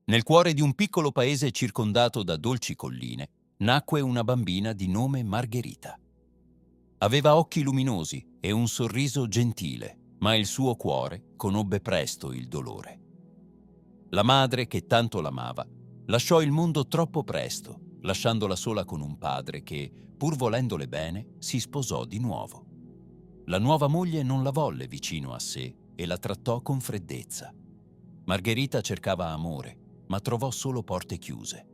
Nel cuore di un piccolo paese circondato da dolci colline, nacque una bambina di nome Margherita. Aveva occhi luminosi e un sorriso gentile, ma il suo cuore conobbe presto il dolore. La madre, che tanto l'amava, lasciò il mondo troppo presto, lasciandola sola con un padre che, pur volendole bene, si sposò di nuovo. La nuova moglie non la volle vicino a sé e la trattò con freddezza. Margherita cercava amore, ma trovò solo porte chiuse.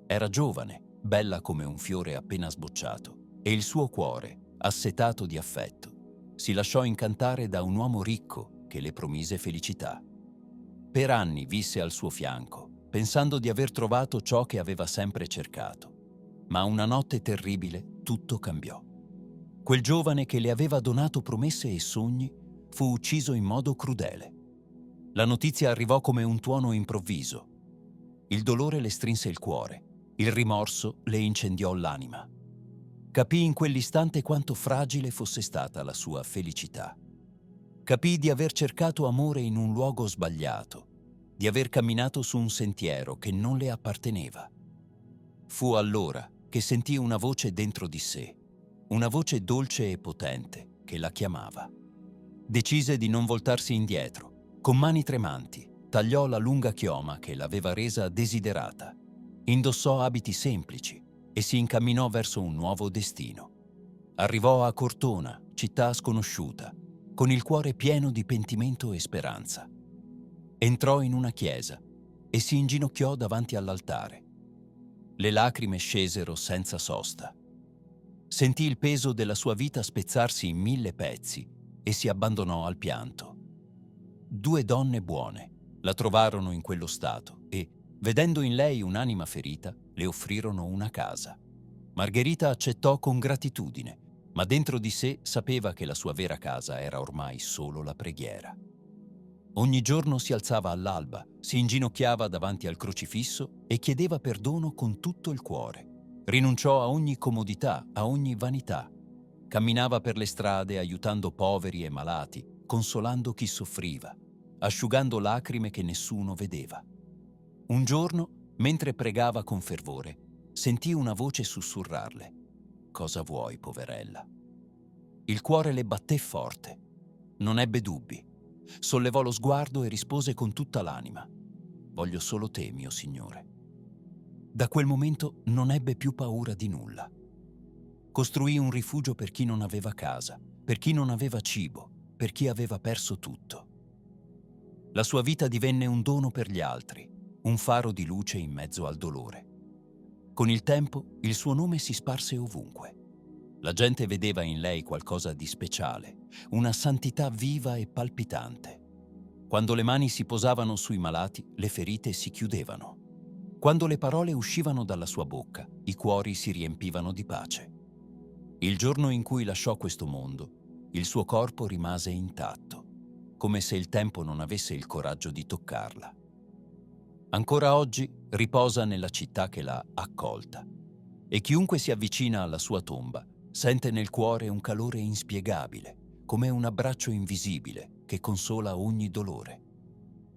Era giovane, bella come un fiore appena sbocciato, e il suo cuore, assetato di affetto, si lasciò incantare da un uomo ricco che le promise felicità. Per anni visse al suo fianco, pensando di aver trovato ciò che aveva sempre cercato. Ma una notte terribile tutto cambiò. Quel giovane che le aveva donato promesse e sogni fu ucciso in modo crudele. La notizia arrivò come un tuono improvviso. Il dolore le strinse il cuore, il rimorso le incendiò l'anima. Capì in quell'istante quanto fragile fosse stata la sua felicità. Capì di aver cercato amore in un luogo sbagliato, di aver camminato su un sentiero che non le apparteneva. Fu allora che sentì una voce dentro di sé, una voce dolce e potente che la chiamava. Decise di non voltarsi indietro. Con mani tremanti tagliò la lunga chioma che l'aveva resa desiderata. Indossò abiti semplici e si incamminò verso un nuovo destino. Arrivò a Cortona, città sconosciuta, con il cuore pieno di pentimento e speranza. Entrò in una chiesa e si inginocchiò davanti all'altare. Le lacrime scesero senza sosta. Sentì il peso della sua vita spezzarsi in 1000 pezzi e si abbandonò al pianto. 2 donne buone la trovarono in quello stato e, vedendo in lei un'anima ferita, le offrirono una casa. Margherita accettò con gratitudine, ma dentro di sé sapeva che la sua vera casa era ormai solo la preghiera. Ogni giorno si alzava all'alba, si inginocchiava davanti al crocifisso e chiedeva perdono con tutto il cuore. Rinunciò a ogni comodità, a ogni vanità. Camminava per le strade aiutando poveri e malati, consolando chi soffriva, asciugando lacrime che nessuno vedeva. Un giorno, mentre pregava con fervore, sentì una voce sussurrarle: «Cosa vuoi, poverella?» Il cuore le batté forte. Non ebbe dubbi. Sollevò lo sguardo e rispose con tutta l'anima: «Voglio solo te, mio Signore». Da quel momento non ebbe più paura di nulla. Costruì un rifugio per chi non aveva casa, per chi non aveva cibo, per chi aveva perso tutto. La sua vita divenne un dono per gli altri, un faro di luce in mezzo al dolore. Con il tempo il suo nome si sparse ovunque. La gente vedeva in lei qualcosa di speciale, una santità viva e palpitante. Quando le mani si posavano sui malati, le ferite si chiudevano. Quando le parole uscivano dalla sua bocca, i cuori si riempivano di pace. Il giorno in cui lasciò questo mondo, il suo corpo rimase intatto, come se il tempo non avesse il coraggio di toccarla. Ancora oggi riposa nella città che l'ha accolta, e chiunque si avvicina alla sua tomba sente nel cuore un calore inspiegabile, come un abbraccio invisibile che consola ogni dolore.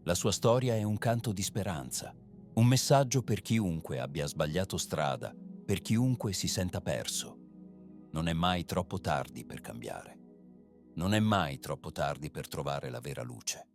La sua storia è un canto di speranza, un messaggio per chiunque abbia sbagliato strada, per chiunque si senta perso. Non è mai troppo tardi per cambiare. Non è mai troppo tardi per trovare la vera luce.